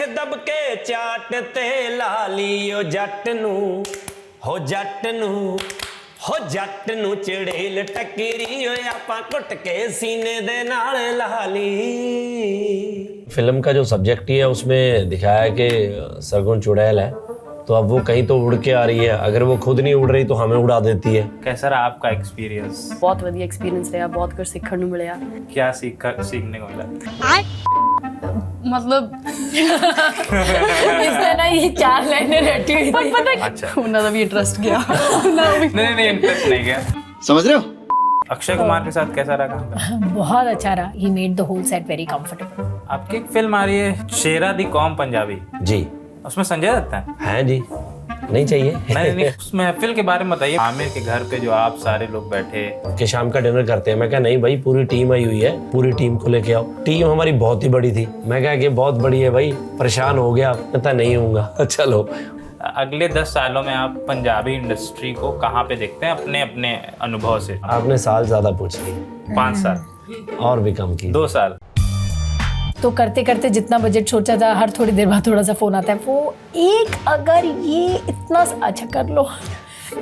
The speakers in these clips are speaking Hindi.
ਅੱਖ ਦਬ ਕੇ ਚਾਟ ਤੇ ਲਾ ਲਈ ਓ ਜੱਟ ਨੂੰ ਹੋ ਜੱਟ ਨੂੰ ਹੋ ਜੱਟ ਨੂੰ ਚੜੇਲ ਟੱਕਰੀ ਓਏ ਆਪਾਂ ਘੁੱਟ ਕੇ सीने दे नाल ला ली। फिल्म का जो सब्जेक्ट ही है उसमें दिखाया है कि सरगुन चुड़ैल है, तो अब वो कहीं तो उड़ के आ रही है, अगर वो खुद नहीं उड़ रही तो हमें उड़ा देती है। कैसा रहा आपका एक्सपीरियंस? बहुत ਵਧੀਆ एक्सपीरियंस रहा, बहुत कुछ सीखने ਨੂੰ ਮਿਲਿਆ। क्या सीखने को मिला? मतलब इसने ना ये 4 लाइनें रटी हुई थी, पता है अच्छा। ਉਹਨਾਂ ਦਾ ਵੀ इंटरेस्ट गया। नहीं इंटरेस्ट नहीं गया। समझ रहे हो? अक्षय कुमार के साथ कैसा रहा काम करना? बहुत अच्छा रहा। He made the whole set very comfortable. आपकी एक फिल्म आ रही है शेरा दी कौम पंजाबी, जी उसमें संजय दत्त है। हैं जी, नहीं चाहिए नहीं उस महफिल के बारे में बताइए। आमिर के घर पे जो आप सारे लोग बैठे कि शाम का डिनर करते हैं। मैं कहा नहीं भाई, पूरी टीम आई हुई है, पूरी टीम को लेके आओ। टीम हमारी बहुत ही बड़ी थी। मैं कहा कि बहुत बड़ी है भाई, परेशान हो गया। कहता नहीं होऊंगा। चलो। अगले 10 सालों में आप पंजाबी इंडस्ट्री को कहाँ पे देखते हैं अपने अपने अनुभव से? आपने साल ज्यादा पूछ ली, 5 साल और भी कम की। 2 साल। तो करते करते जितना बजट सोचा था, हर थोड़ी देर बाद थोड़ा सा फोन आता है, वो एक अगर ये इतना अच्छा कर लो,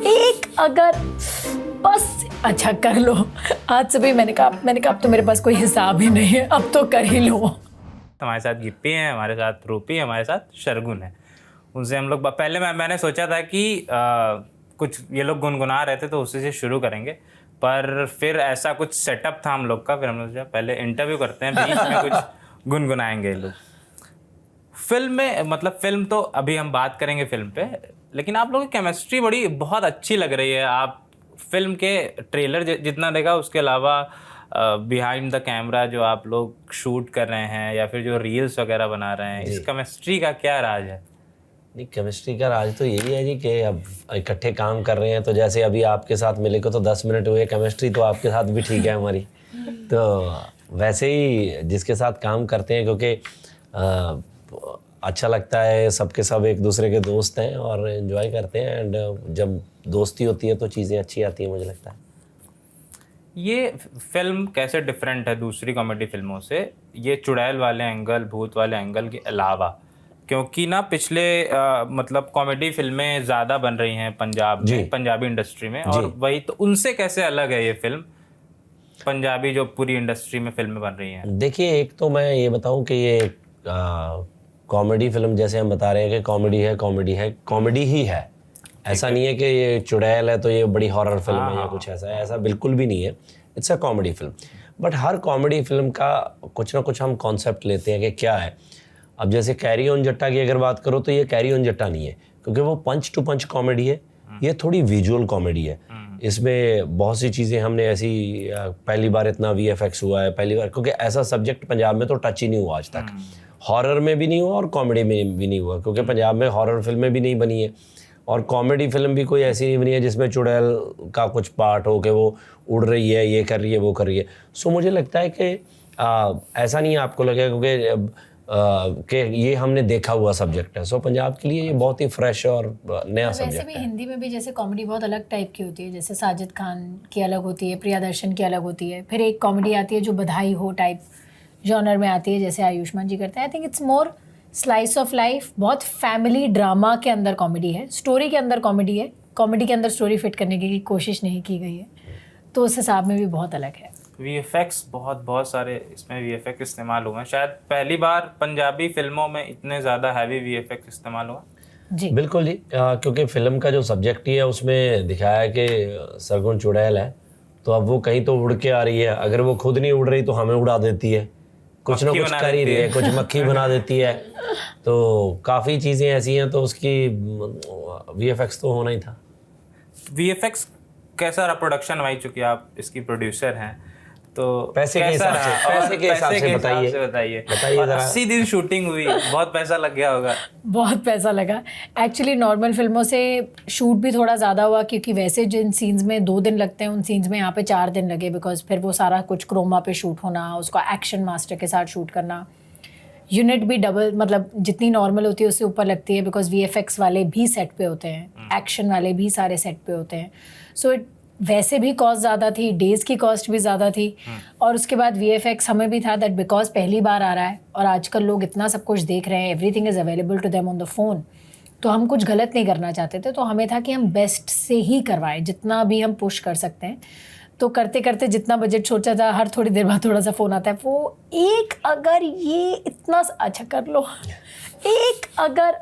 एक अगर बस अच्छा कर लो। आज सुबह मैंने कहा अब तो मेरे पास कोई हिसाब ही नहीं है, अब तो कर ही लो। हमारे साथ गिप्पी हैं, हमारे साथ रूपी, हमारे साथ शर्गुन है। उनसे हम लोग पहले मैंने सोचा था कि कुछ ये लोग गुनगुना रहे थे तो उसी से शुरू करेंगे, पर फिर ऐसा कुछ सेटअप था हम लोग का, फिर हमने सोचा पहले इंटरव्यू करते हैं, बीच में कुछ गुनगुनाएंगे लोग। फिल्म में मतलब फिल्म तो अभी हम बात करेंगे फिल्म पे, लेकिन आप लोगों की केमिस्ट्री बहुत अच्छी लग रही है। आप फिल्म के ट्रेलर जितना देखा, उसके अलावा बिहाइंड द कैमरा जो आप लोग शूट कर रहे हैं या फिर जो रील्स वगैरह बना रहे हैं, इस केमिस्ट्री का क्या राज है? नहीं, केमिस्ट्री का राज तो यही है जी कि अब इकट्ठे काम कर रहे हैं, तो जैसे अभी आपके साथ मिले को तो 10 मिनट हुए, केमिस्ट्री तो आपके साथ भी ठीक है हमारी। तो वैसे ही जिसके साथ काम करते हैं, क्योंकि अच्छा लगता है, सबके सब एक दूसरे के दोस्त हैं और एंजॉय करते हैं, एंड जब दोस्ती होती है तो चीज़ें अच्छी आती हैं, मुझे लगता है। ये फिल्म कैसे डिफरेंट है दूसरी कॉमेडी फिल्मों से, ये चुड़ैल वाले एंगल, भूत वाले एंगल के अलावा? क्योंकि ना पिछले मतलब कॉमेडी फिल्में ज़्यादा बन रही हैं पंजाब में, पंजाबी इंडस्ट्री में, और वही तो उनसे कैसे अलग है ये फिल्म, पंजाबी जो पूरी इंडस्ट्री में फिल्में बन रही हैं? देखिए, एक तो मैं ये बताऊं कि ये कॉमेडी फिल्म, जैसे हम बता रहे हैं कि कॉमेडी ही है। ऐसा नहीं है कि ये चुड़ैल है तो ये बड़ी हॉरर फिल्म है या कुछ ऐसा है, ऐसा बिल्कुल भी नहीं है। It's a comedy film. But her comedy film का कुछ ना कुछ हम कॉन्सेप्ट लेते हैं कि क्या है। अब जैसे कैरी ऑन जट्टा की अगर बात करो तो ये कैरी ऑन जट्टा नहीं है, क्योंकि वो पंच टू पंच कॉमेडी है, ये थोड़ी विजुअल कॉमेडी है। इसमें बहुत सी चीज़ें हमने ऐसी, पहली बार इतना VFX हुआ है, पहली बार, क्योंकि ऐसा सब्जेक्ट पंजाब में तो टच ही नहीं हुआ आज तक। हॉरर में भी नहीं हुआ और कॉमेडी में भी नहीं हुआ, क्योंकि पंजाब में हॉरर फिल्में भी नहीं बनी है और कॉमेडी फिल्म भी कोई ऐसी नहीं बनी है जिसमें चुड़ैल का कुछ पार्ट हो कि वो उड़ रही है, ये कर रही है, वो कर रही है। सो मुझे लगता है कि ऐसा नहीं आपको लगेगा क्योंकि कि ये हमने देखा हुआ सब्जेक्ट है। सो पंजाब के लिए ये बहुत ही फ्रेश और नया सब्जेक्ट है। वैसे भी हिंदी में भी जैसे कॉमेडी बहुत अलग टाइप की होती है, जैसे साजिद खान की अलग होती है, प्रिया दर्शन की अलग होती है, फिर एक कॉमेडी आती है जो बधाई हो टाइप जॉनर में आती है, जैसे आयुष्मान जी करते हैं। I think it's more slice of life, बहुत फैमिली ड्रामा के अंदर कॉमेडी है, स्टोरी के अंदर कॉमेडी है, कॉमेडी के अंदर स्टोरी फिट करने की कोशिश नहीं की गई है, तो उस हिसाब में भी बहुत अलग है। VFX बहुत सारे इसमें VFX इस्तेमाल हुए हैं, शायद पहली बार पंजाबी फिल्मों में इतने ज़्यादा हैवी VFX इस्तेमाल हुआ। जी बिल्कुल जी, क्योंकि फिल्म का जो सब्जेक्ट ही है उसमें दिखाया है कि सरगुन चुड़ैल है, तो अब वो कहीं तो उड़ के आ रही है, अगर वो खुद नहीं उड़ रही तो हमें उड़ा देती है, कुछ ना कुछ कर ही रही है, कुछ मक्खी बना देती है। तो काफ़ी चीज़ें ऐसी हैं, तो उसकी VFX तो होना ही था। VFX कैसा रहा प्रोडक्शन वाइज, चूँकि आप इसकी प्रोड्यूसर हैं, तो पैसे के हिसाब से बताइए। और 80 दिन शूटिंग हुई, बहुत पैसा लग गया होगा। बहुत पैसा लगा एक्चुअली। नॉर्मल फिल्मों से शूट भी थोड़ा ज़्यादा हुआ, क्योंकि वैसे जिन सीन्स में 2 दिन लगते हैं उन सीन्स में यहाँ पे 4 दिन लगे, बिकॉज फिर वो सारा कुछ क्रोमा पे शूट होना, उसको एक्शन मास्टर के साथ शूट करना, यूनिट भी डबल, मतलब जितनी नॉर्मल होती है उससे ऊपर लगती है, बिकॉज VFX वाले भी सेट पे होते हैं, एक्शन वाले भी सारे सेट पे होते हैं। सो वैसे भी कॉस्ट ज़्यादा थी, डेज़ की कॉस्ट भी ज़्यादा थी, और उसके बाद VFX हमें भी था दैट बिकॉज पहली बार आ रहा है और आजकल लोग इतना सब कुछ देख रहे हैं, everything is available to them on the phone, तो हम कुछ गलत नहीं करना चाहते थे, तो हमें था कि हम बेस्ट से ही करवाएं, जितना भी हम पुश कर सकते हैं। तो करते करते जितना बजट सोचा था, हर थोड़ी देर बाद थोड़ा सा फ़ोन आता है, वो एक अगर ये इतना अच्छा कर लो, एक अगर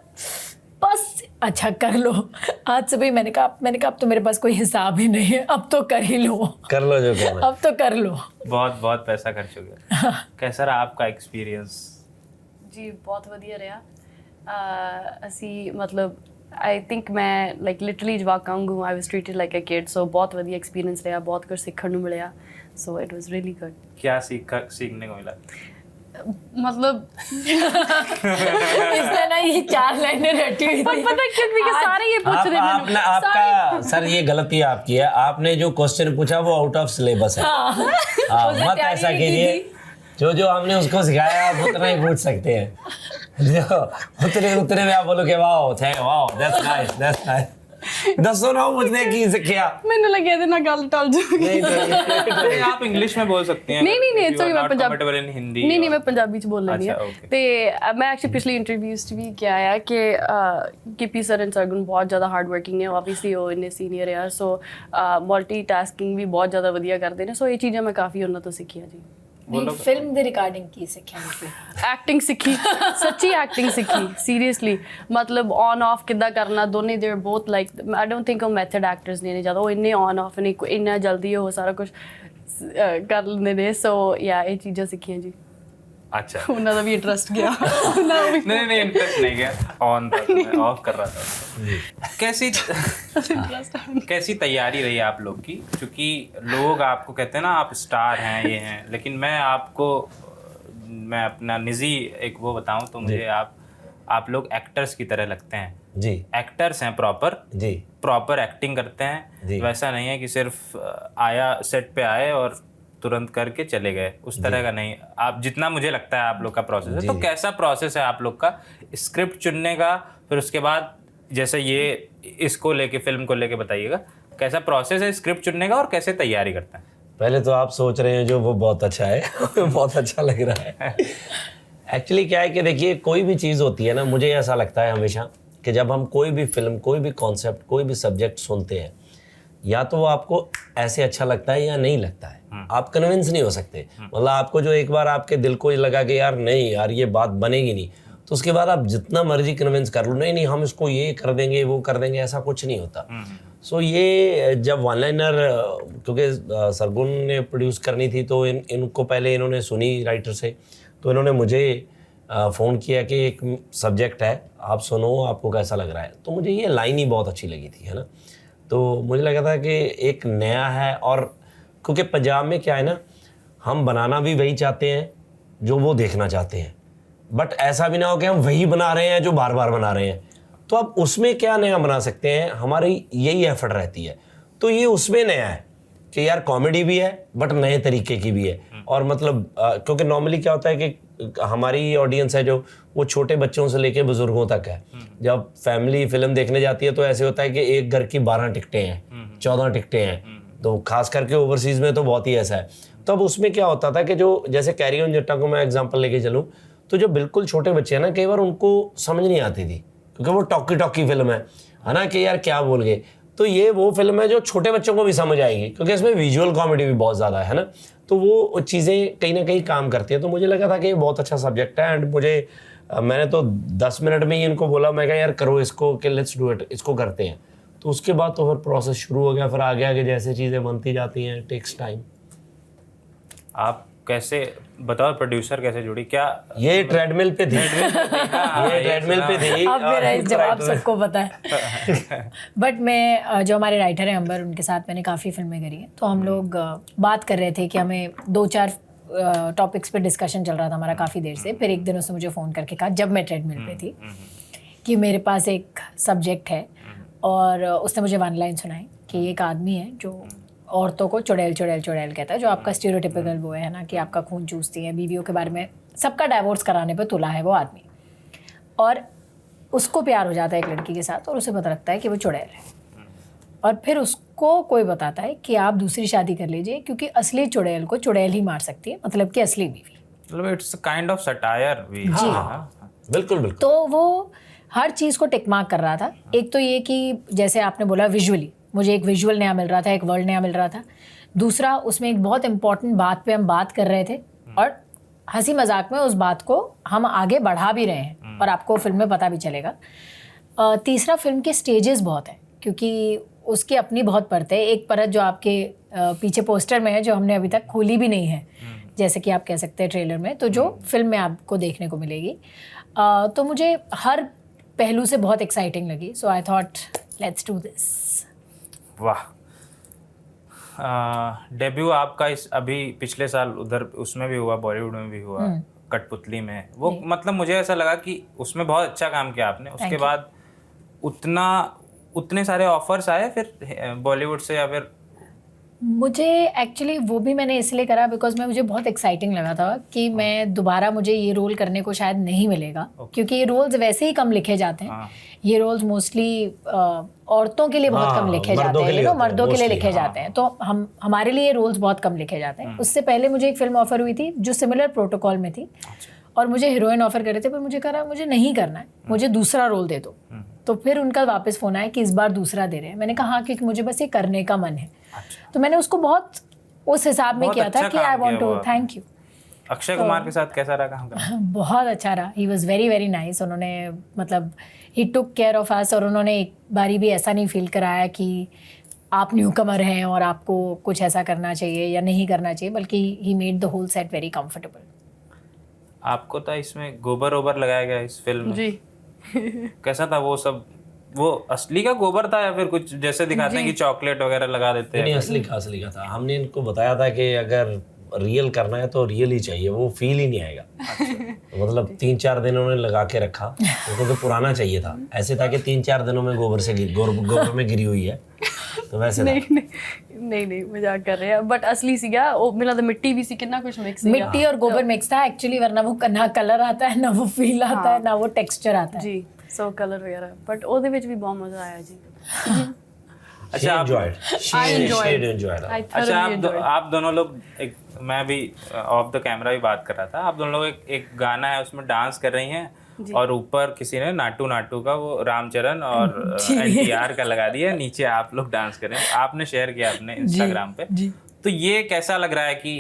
बस अच्छा कर लो। आज सुबह मैंने कहा अब तो मेरे पास कोई हिसाब ही नहीं है, अब तो कर ही लो, कर लो जो करना है। अब तो कर लो। बहुत पैसा खर्च हो गया। कैसा रहा आपका एक्सपीरियंस? जी बहुत ਵਧੀਆ ਰਿਹਾ। ਅਸੀਂ ਮਤਲਬ आई थिंक मैं लाइक लिटरली जवाक वांगू I was treated like a kid, so बहुत ਵਧੀਆ एक्सपीरियंस ਰਿਹਾ, बहुत कुछ सीखने ਨੂੰ ਮਿਲਿਆ, so it was really good. क्या सीखने को मिला? मतलब इसमें ना ये 4 लाइनें रटी हुई थी। पता है क्यों? क्योंकि सारे ये पूछ रहे हैं मैंने। आपका सर ये गलती आपकी है, आपने जो क्वेश्चन पूछा वो आउट ऑफ सिलेबस है। हाँ, मत ऐसा कीजिए, जो हमने उसको सिखाया आप उतना ही पूछ सकते हैं। जो उतने में आप बोलो कि वाओ दैट्स नाइस दसो ना मुझने की सिखाया। मैंने लगे थे ना गल टल जाऊंगी। नहीं आप इंग्लिश में बोल सकते हैं। नहीं इट्स ओके, मैं पंजाबी कंफर्टेबल इन हिंदी। नहीं मैं पंजाबी च बोल रही अच्छा, हूं। okay। ते मैं एक्चुअली पिछली इंटरव्यूज च भी क्या है कि कीपी सर एंड सरगुन बहुत ज़्यादा हार्ड वर्किंग है, ऑब्वियसली वो इन्ने सीनियर है, सो मल्टीटास्किंग भी बहुत ज़्यादा वधिया करते हैं, सो ये चीज़ें मैं काफ़ी उन्होंने तो सीखियां जी। फिल्म दी रिकॉर्डिंग की सिक्ख्या नहीं, एक्टिंग सीखी, सच्ची एक्टिंग सीखी, सीरियसली। मतलब ऑन ऑफ किद्दां करना, दोनों there both like I don't think वो मैथड एक्टर्स ने ज़्यादा, वो इन्ने ऑन ऑफ ने इन्ना जल्दी वो सारा कुछ कर लेंदे ने, सो या ये चीज़ां सीखियां जी। अच्छा उन्होंने का भी इंटरेस्ट गया। नहीं इंटरेस्ट नहीं गया, ऑन था, मैं ऑफ कर रहा था। कैसी तैयारी रही आप लोग की? क्योंकि लोग आपको कहते हैं ना आप स्टार हैं, ये हैं, लेकिन मैं अपना निजी एक वो बताऊं तो मुझे आप लोग एक्टर्स की तरह लगते हैं जी। एक्टर्स हैं प्रॉपर एक्टिंग करते हैं, वैसा नहीं है कि सिर्फ सेट पे आए और तुरंत करके चले गए, उस तरह का नहीं। आप जितना मुझे लगता है आप लोग का प्रोसेस है, तो कैसा प्रोसेस है आप लोग का स्क्रिप्ट चुनने का, फिर उसके बाद जैसे ये इसको लेके फिल्म को लेके बताइएगा कैसा प्रोसेस है स्क्रिप्ट चुनने का और कैसे तैयारी करते हैं? पहले तो आप सोच रहे हैं जो वो बहुत अच्छा है बहुत अच्छा लग रहा है। एक्चुअली क्या है कि देखिए कोई भी चीज़ होती है ना, मुझे ऐसा लगता है हमेशा कि जब हम कोई भी फिल्म, कोई भी कॉन्सेप्ट, कोई भी सब्जेक्ट सुनते हैं, या तो वो आपको ऐसे अच्छा लगता है या नहीं लगता है, आप कन्विंस नहीं हो सकते। मतलब आपको जो एक बार आपके दिल को लगा कि यार नहीं यार ये बात बनेगी नहीं, तो उसके बाद आप जितना मर्जी कन्विंस कर लो, नहीं हम इसको ये कर देंगे वो कर देंगे, ऐसा कुछ नहीं होता। सो ये जब वन लाइनर, क्योंकि सरगुन ने प्रोड्यूस करनी थी, तो इनको पहले इन्होंने सुनी राइटर से, तो इन्होंने मुझे फ़ोन किया कि एक सब्जेक्ट है, आप सुनो आपको कैसा लग रहा है। तो मुझे ये लाइन ही बहुत अच्छी लगी थी, है ना। तो मुझे लगा था कि एक नया है, और क्योंकि पंजाब में क्या है ना, हम बनाना भी वही चाहते हैं जो वो देखना चाहते हैं, बट ऐसा भी ना हो कि हम वही बना रहे हैं जो बार बार बना रहे हैं। तो अब उसमें क्या नया बना सकते हैं, हमारी यही एफर्ट रहती है। तो ये उसमें नया है कि यार कॉमेडी भी है बट नए तरीके की भी है। और मतलब क्योंकि नॉर्मली क्या होता है कि हमारी ऑडियंस है जो वो छोटे बच्चों से लेके बुजुर्गों तक है। जब फैमिली फिल्म देखने जाती है तो ऐसे होता है कि एक घर की 12 टिकटें हैं, 14 टिकटें हैं, तो खास करके ओवरसीज़ में तो बहुत ही ऐसा है। तो अब उसमें क्या होता था कि जो जैसे कैरी ऑन जट्टा को मैं एग्जांपल लेके चलूँ, तो जो बिल्कुल छोटे बच्चे हैं ना, कई बार उनको समझ नहीं आती थी क्योंकि वो टॉकी फिल्म है ना, कि यार क्या बोल गए। तो ये वो फिल्म है जो छोटे बच्चों को भी समझ आएगी क्योंकि इसमें विजुअल कॉमेडी भी बहुत ज़्यादा है ना, तो वो चीज़ें कहीं ना कहीं काम करती हैं। तो मुझे लगा था कि ये बहुत अच्छा सब्जेक्ट है, एंड मैंने तो 10 मिनट में ही इनको बोला, मैं कहा यार करो इसको, कि लेट्स डू इट, इसको करते हैं। तो उसके बाद तो फिर प्रोसेस शुरू हो गया, फिर आगे आगे जैसे चीज़ें बनती जाती हैं, टेक्स टाइम। आप कैसे बताओ, प्रोड्यूसर कैसे जुड़ी? क्या ये ट्रेडमिल पे थी ये ट्रेडमिल पे थी। अब मेरा इस जवाब सबको पता है। बट मैं जो हमारे राइटर हैं अंबर, उनके साथ मैंने काफ़ी फिल्में करी हैं, तो हम लोग बात कर रहे थे कि हमें 2-4 टॉपिक्स पे डिस्कशन चल रहा था हमारा काफ़ी देर से। फिर एक दिन उसने मुझे फ़ोन करके कहा, जब मैं ट्रेडमिल पे थी, कि मेरे पास एक सब्जेक्ट है, और उसने मुझे 1 लाइन सुनाई कि एक आदमी है जो औरतों को चुड़ैल कहता है, जो आपका स्टीरियोटिपिकल वो है ना, कि आपका खून चूसती है, बीवियों के बारे में सबका डाइवोर्स कराने पे तुला है वो आदमी, और उसको प्यार हो जाता है एक लड़की के साथ और उसे पता लगता है कि वो चुड़ैल है। और फिर उसको कोई बताता है कि आप दूसरी शादी कर लीजिए क्योंकि असली चुड़ैल को चुड़ैल ही मार सकती है, मतलब कि असली बीवी। मतलब इट्स काइंड ऑफ सटायर भी। बिल्कुल बिल्कुल। तो वो हर चीज़ को टिक मार्क कर रहा था। एक तो ये कि जैसे आपने बोला विजुअली, मुझे एक विजुअल नया मिल रहा था, एक वर्ल्ड नया मिल रहा था। दूसरा, उसमें एक बहुत इंपॉर्टेंट बात पे हम बात कर रहे थे और हंसी मजाक में उस बात को हम आगे बढ़ा भी रहे हैं और आपको फिल्म में पता भी चलेगा। तीसरा, फिल्म के स्टेजेस बहुत हैं क्योंकि उसकी अपनी बहुत परत है। एक परत जो आपके पीछे पोस्टर में है, जो हमने अभी तक खोली भी नहीं है, जैसे कि आप कह सकते हैं ट्रेलर में, तो जो फिल्म में आपको देखने को मिलेगी। तो मुझे हर पहलू से बहुत एक्साइटिंग लगी। So I thought let's do this. वाह। डेब्यू आपका इस अभी पिछले साल उधर उसमें भी हुआ, बॉलीवुड में भी हुआ, कठपुतली में। वो मतलब मुझे ऐसा लगा कि उसमें बहुत अच्छा काम किया आपने। उसके बाद उतने सारे ऑफर्स आए फिर बॉलीवुड से, या फिर? मुझे एक्चुअली वो भी मैंने इसलिए करा बिकॉज मुझे बहुत एक्साइटिंग लगा था कि मैं दोबारा मुझे ये रोल करने को शायद नहीं मिलेगा, क्योंकि ये रोल्स वैसे ही कम लिखे जाते हैं। ये रोल्स मोस्टली औरतों के लिए बहुत कम लिखे जाते हैं, मर्दों के लिए लिखे जाते हैं। तो हमारे लिए ये रोल्स बहुत कम लिखे जाते हैं। उससे पहले मुझे एक फिल्म ऑफर हुई थी जो सिमिलर प्रोटोकॉल में थी और मुझे हीरोइन ऑफर करे थे, पर मुझे कहा मुझे नहीं करना है, मुझे दूसरा रोल दे दो। तो फिर उनका वापस फ़ोन आया कि इस बार दूसरा दे रहे हैं। मैंने कहा हाँ, क्योंकि मुझे बस ये करने का मन है। तो मैंने उसको बहुत उस हिसाब में किया था कि I want to. Thank you. Akshay Kumar के साथ कैसा रहा काम करना? बहुत अच्छा रहा। He was very very nice. उन्होंने मतलब ही टुक केयर ऑफ अस, और उन्होंने एक बारी भी ऐसा नहीं फील कराया कि आप न्यू कमर हैं और आपको कुछ ऐसा करना चाहिए या नहीं करना चाहिए, बल्कि he made the whole set very comfortable. आपको तो इसमें गोबर ओबर लगाया गया इस फिल्म में जी। कैसा था वो सब? वो असली का गोबर था या फिर कुछ जैसे दिखाते हैं कि चॉकलेट वगैरह लगा देते हैं? नहीं, असली का था। हमने इनको बताया था कि अगर रियल करना है तो रियल ही चाहिए, वो फील ही नहीं आएगा। तो मतलब 3-4 दिन उन्होंने लगा के रखा, उनको तो पुराना चाहिए था। ऐसे था कि 3-4 दिनों में गोबर में गिरी हुई है, तो वैसे नहीं मजाक कर रहे हैं, बट असली सीगा वो मिला तो मिट्टी भी सी, कितना कुछ मिक्स है। मिट्टी और गोबर मिक्स था एक्चुअली, वरना वो ना कलर आता है, ना वो फील आता है, ना वो टेक्सचर आता है जी। सो कलर वगैरह, बट ਉਹਦੇ ਵਿੱਚ ਵੀ ਬਹੁਤ ਮਜ਼ਾ आया जी। अच्छा, आप दोनों लोग मैं भी ऑफ द कैमरा भी बात कर रहा था। आप दोनों लोग एक गाना है उसमें डांस कर रही हैं और ऊपर किसी ने नाटू नाटू का वो रामचरण और NTR का लगा दिया, नीचे आप लोग डांस कर रहे हैं। आपने शेयर किया अपने इंस्टाग्राम पे। तो ये कैसा लग रहा है कि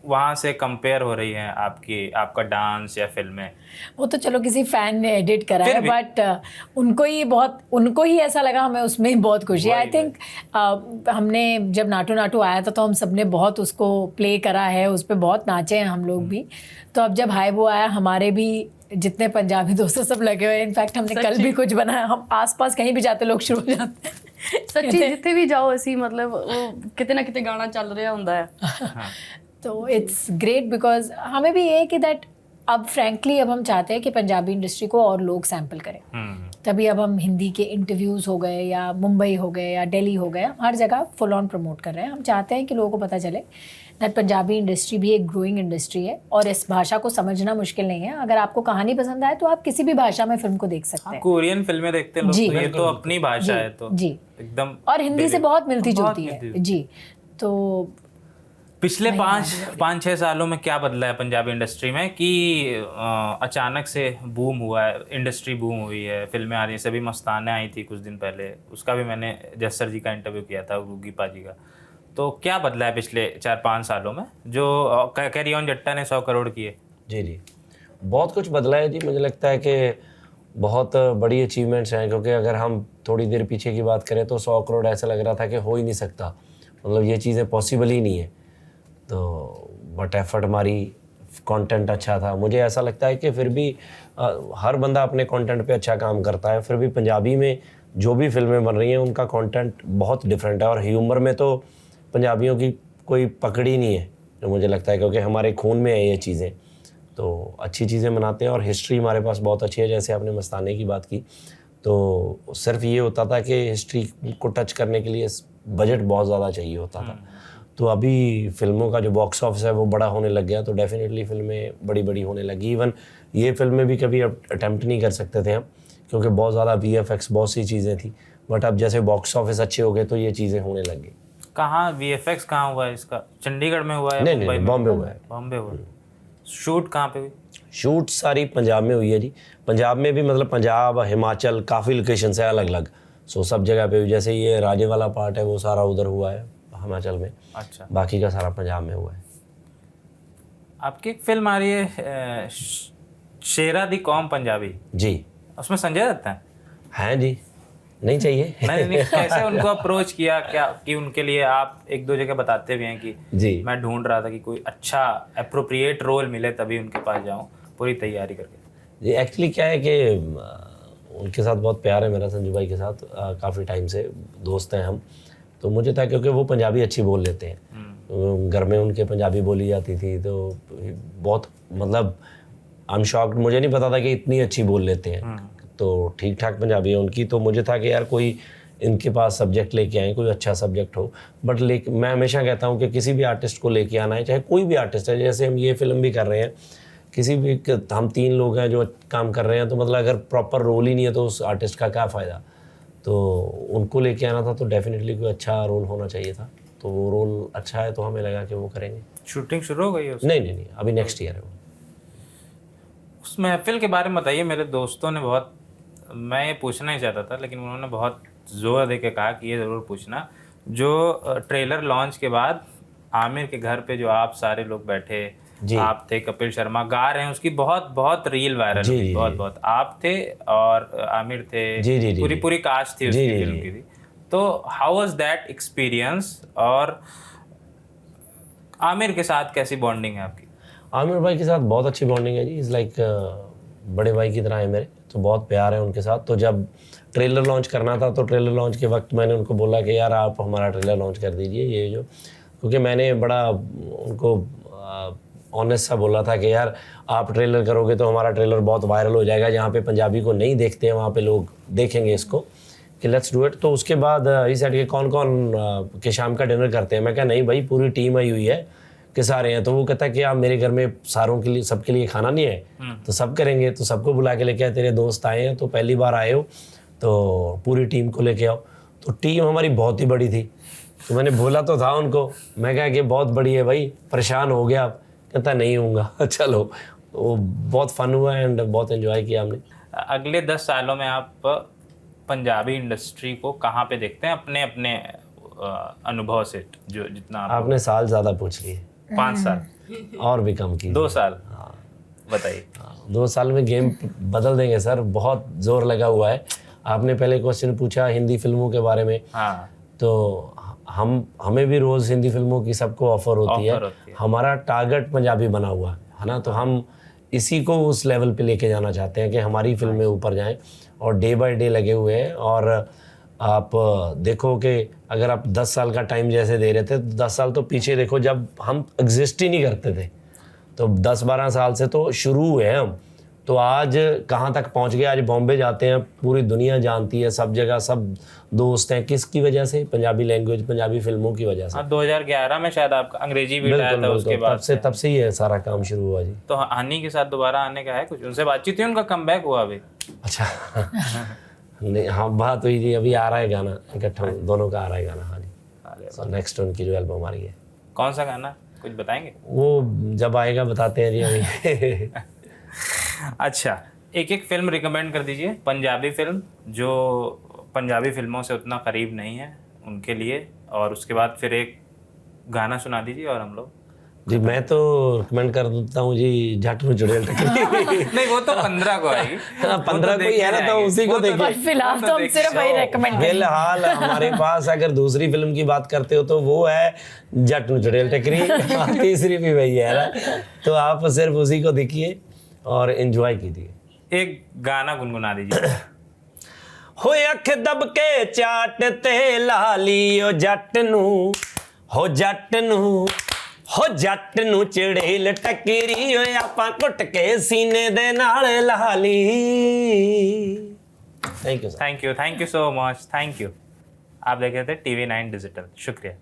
वहाँ से कंपेयर हो रही है आपका डांस या फिल्में? वो तो चलो किसी फैन ने एडिट करा है, बट उनको ही ऐसा लगा, हमें उसमें ही बहुत खुशी है। आई थिंक हमने जब नाटू नाटू आया था तो हम सबने बहुत उसको प्ले करा है, उस पर बहुत नाचे हैं हम लोग भी। तो अब जब हाई वो आया, हमारे भी जितने पंजाबी दोस्त सब लगे हुए हैं। इनफैक्ट हमने कल भी कुछ बनाया। हम आसपास कहीं भी जाते लोग शुरू हो जाते हैं सच्ची, जिथे भी जाओ ਅਸੀਂ मतलब किते ना किते गाना चल रहा ਹੁੰਦਾ है। तो इट्स ग्रेट बिकॉज हमें भी ये है कि दैट अब फ्रैंकली अब हम चाहते हैं कि पंजाबी इंडस्ट्री को और लोग सैम्पल करें। तभी अब हम हिंदी के इंटरव्यूज़ हो गए या मुंबई हो गए या दिल्ली हो गए, हर जगह फुल ऑन प्रमोट कर रहे हैं। हम चाहते हैं कि लोगों को पता चले दैट पंजाबी इंडस्ट्री भी एक ग्रोइंग इंडस्ट्री है और इस भाषा को समझना मुश्किल नहीं है। अगर आपको कहानी पसंद आए तो आप किसी भी भाषा में फिल्म को देख सकते हैं। कोरियन फिल्में देखते हैं लोग, तो ये तो अपनी भाषा है, तो जी एकदम, और हिंदी से बहुत मिलती जुलती है जी। तो पिछले 5-6 सालों में क्या बदला है पंजाबी इंडस्ट्री में कि अचानक से बूम हुआ है, इंडस्ट्री बूम हुई है, फिल्में आ रही हैं। सभी मस्ताने आई थी कुछ दिन पहले, उसका भी मैंने जस्सर जी का इंटरव्यू किया था, गुग्गी पाजी का। तो क्या बदला है पिछले 4-5 सालों में जो कैरी ऑन जट्टा ने 100 करोड़ किए? जी, बहुत कुछ बदला है जी। मुझे लगता है कि बहुत बड़ी अचीवमेंट्स हैं, क्योंकि अगर हम थोड़ी देर पीछे की बात करें तो 100 करोड़ ऐसा लग रहा था कि हो ही नहीं सकता, मतलब ये चीज़ें पॉसिबल ही नहीं है। तो बट एफर्ट हमारी, कंटेंट अच्छा था। मुझे ऐसा लगता है कि फिर भी हर बंदा अपने कंटेंट पे अच्छा काम करता है। फिर भी पंजाबी में जो भी फिल्में बन रही हैं उनका कंटेंट बहुत डिफरेंट है, और ह्यूमर में तो पंजाबियों की कोई पकड़ ही नहीं है, जो मुझे लगता है, क्योंकि हमारे खून में है ये चीज़ें। तो अच्छी चीज़ें बनाते हैं और हिस्ट्री हमारे पास बहुत अच्छी है। जैसे आपने मस्ताने की बात की, तो सिर्फ ये होता था कि हिस्ट्री को टच करने के लिए बजट बहुत ज़्यादा चाहिए होता था। तो अभी फिल्मों का जो बॉक्स ऑफिस है वो बड़ा होने लग गया, तो डेफिनेटली फिल्में बड़ी होने लगी। इवन ये फिल्में भी कभी अटेम्प्ट नहीं कर सकते थे हम, क्योंकि बहुत ज़्यादा VFX बहुत सी चीज़ें थी। बट अब जैसे बॉक्स ऑफिस अच्छे हो गए तो ये चीज़ें होने लग गई। कहाँ VFX कहाँ हुआ है इसका? चंडीगढ़ में हुआ है? नहीं, मुंबई में? बॉम्बे हुआ है। बॉम्बे हुआ। शूट कहाँ पे हुई? शूट सारी पंजाब में हुई है जी। पंजाब में भी मतलब पंजाब, हिमाचल, काफ़ी लोकेशन है अलग अलग। सो सब जगह पे हुई। जैसे ये राजे वाला पार्ट है वो सारा उधर हुआ है हिमाचल में, अच्छा। बाकी का सारा पंजाब में हुआ है। आपकी एक फिल्म आ रही है शेरा दी कौम पंजाबी, जी उसमें संजय दत्त हैं? जी, नहीं चाहिए। नहीं, कैसे उनको अप्रोच किया क्या कि उनके लिए आप एक दो जगह बताते भी हैं कि जी मैं ढूंढ रहा था कि कोई अच्छा एप्रोप्रिएट रोल मिले तभी उनके पास जाऊं पूरी तैयारी करके। जी एक्चुअली क्या है कि उनके साथ बहुत प्यार है मेरा, संजू भाई के साथ काफ़ी टाइम से दोस्त हैं हम। तो मुझे था क्योंकि वो पंजाबी अच्छी बोल लेते हैं, घर में उनके पंजाबी बोली जाती थी, तो बहुत मतलब आई एम शॉक्ड, मुझे नहीं पता था कि इतनी अच्छी बोल लेते हैं। तो ठीक ठाक पंजाबी है उनकी। तो मुझे था कि यार कोई इनके पास सब्जेक्ट लेके आए, कोई अच्छा सब्जेक्ट हो। बट मैं हमेशा कहता हूँ कि किसी भी आर्टिस्ट को लेके आना है, चाहे कोई भी आर्टिस्ट है। जैसे हम ये फिल्म भी कर रहे हैं, किसी भी हम 3 लोग हैं जो काम कर रहे हैं, तो मतलब अगर प्रॉपर रोल ही नहीं है तो उस आर्टिस्ट का क्या फ़ायदा। तो उनको लेके आना था, तो डेफिनेटली कोई अच्छा रोल होना चाहिए था। तो वो रोल अच्छा है तो हमें लगा कि वो करेंगे। शूटिंग शुरू हो गई है उसकी? नहीं, अभी नेक्स्ट ईयर है वो। उस महफिल के बारे में बताइए। मेरे दोस्तों ने बहुत, मैं ये पूछना ही चाहता था लेकिन उन्होंने बहुत जोर दे के कहा कि ये ज़रूर पूछना, जो ट्रेलर लॉन्च के बाद आमिर के घर पे जो आप सारे लोग बैठे, आप थे, कपिल शर्मा गा रहे हैं, उसकी बहुत रील वायरल हुई, बहुत आप थे और आमिर थे, पूरी कास्ट थी उसकी फिल्म की थी। तो हाउ वाज दैट एक्सपीरियंस और आमिर के साथ कैसी बॉन्डिंग है आपकी? आमिर भाई के साथ बहुत अच्छी बॉन्डिंग है जी। इज़ लाइक बड़े भाई की तरह है मेरे, तो बहुत प्यार है उनके साथ। तो जब ट्रेलर लॉन्च करना था तो ट्रेलर लॉन्च के वक्त मैंने उनको बोला कि यार आप हमारा ट्रेलर लॉन्च कर दीजिए, ये जो, क्योंकि मैंने बड़ा उनको ऑनेस्ट सा बोला था कि यार आप ट्रेलर करोगे तो हमारा ट्रेलर बहुत वायरल हो जाएगा, जहाँ पे पंजाबी को नहीं देखते हैं वहाँ पे लोग देखेंगे इसको, कि लेट्स डू इट। तो उसके बाद इस साइड के कौन के शाम का डिनर करते हैं। मैं कहा नहीं भाई, पूरी टीम आई हुई है कि सारे हैं। तो वो कहता है कि आप मेरे घर में सारों के लिए, सबके लिए खाना नहीं है, तो सब करेंगे। तो सबको बुला के लेके आए, तेरे दोस्त आए हैं तो पहली बार आए हो तो पूरी टीम को लेके आओ। तो टीम हमारी बहुत ही बड़ी थी। तो मैंने बोला तो था उनको, मैं कहा कि बहुत बड़ी है भाई, परेशान हो गया आप? कहता नहीं होऊंगा। चलो, वो बहुत फन हुआ एंड बहुत एंजॉय किया हमने। अगले 10 सालों में आप पंजाबी इंडस्ट्री को कहाँ पे देखते हैं अपने अपने अनुभव से? जो जितना आपने साल ज़्यादा पूछ लिए। 5 साल और भी कम की। 2 साल बताइए। 2 साल में गेम बदल देंगे सर, बहुत जोर लगा हुआ है। आपने पहले क्वेश्चन पूछा हिंदी फिल्मों के बारे में। हाँ, तो हमें भी रोज़ हिंदी फिल्मों की सबको ऑफर होती है। हमारा टारगेट पंजाबी बना हुआ है ना, तो हम इसी को उस लेवल पे लेके जाना चाहते हैं कि हमारी फिल्में ऊपर जाएं, और डे बाय डे लगे हुए हैं। और आप देखो कि अगर आप 10 साल का टाइम जैसे दे रहे थे, तो 10 साल तो पीछे देखो जब हम एग्जिस्ट ही नहीं करते थे, तो 10-12 साल से तो शुरू हुए हम। तो आज कहाँ तक पहुँच गए, आज बॉम्बे जाते हैं, पूरी दुनिया जानती है, सब जगह सब दोस्त हैं। किसकी वजह से? पंजाबी लैंग्वेज, पंजाबी फिल्मों की वजह से। 2011 में शायद आपका अंग्रेजी भी आया था उसके बाद तब से ही है सारा काम शुरू हुआ जी। तो हनी के साथ दोबारा आने का है कुछ? उनसे बातचीत हुई, उनका कमबैक हुआ अभी? अच्छा नहीं, हाँ बात हुई जी, अभी आ रहा है गाना इकट्ठा, दोनों का आ रहा है गाना। हाँ जी, so, नेक्स्ट उनकी जो एल्बम आ रही है। कौन सा गाना, कुछ बताएंगे? वो जब आएगा बताते हैं जी अभी। अच्छा, एक फिल्म रिकमेंड कर दीजिए, पंजाबी फिल्म जो पंजाबी फिल्मों से उतना करीब नहीं है उनके लिए, और उसके बाद फिर एक गाना सुना दीजिए और हम लोग। जी मैं तो रिकमेंड कर देता हूँ जी, जट नूं चुड़ैल टकरी। नहीं, वो तो 15 को आएगी। 15 को ही है ना, तो उसी को देखिए। फिलहाल तो हम सिर्फ वही रेकमेंड करेंगे। फिलहाल हमारे पास अगर दूसरी फिल्म की बात करते हो तो वो है जट नूं चुड़ैल टकरी, तीसरी भी वही है ना, तो आप सिर्फ उसी को देखिए और एंजॉय कीजिए। एक गाना गुनगुना दीजिए। हो अख दब के चाट ते लाली ओ जट नूं, हो जट नूं, हो जट नूं चुड़ैल टकरी ओ आपां घुट के सीने दे नाल लाली। Thank you thank you so much, thank you. आप देख रहे थे TV9 डिजिटल। शुक्रिया।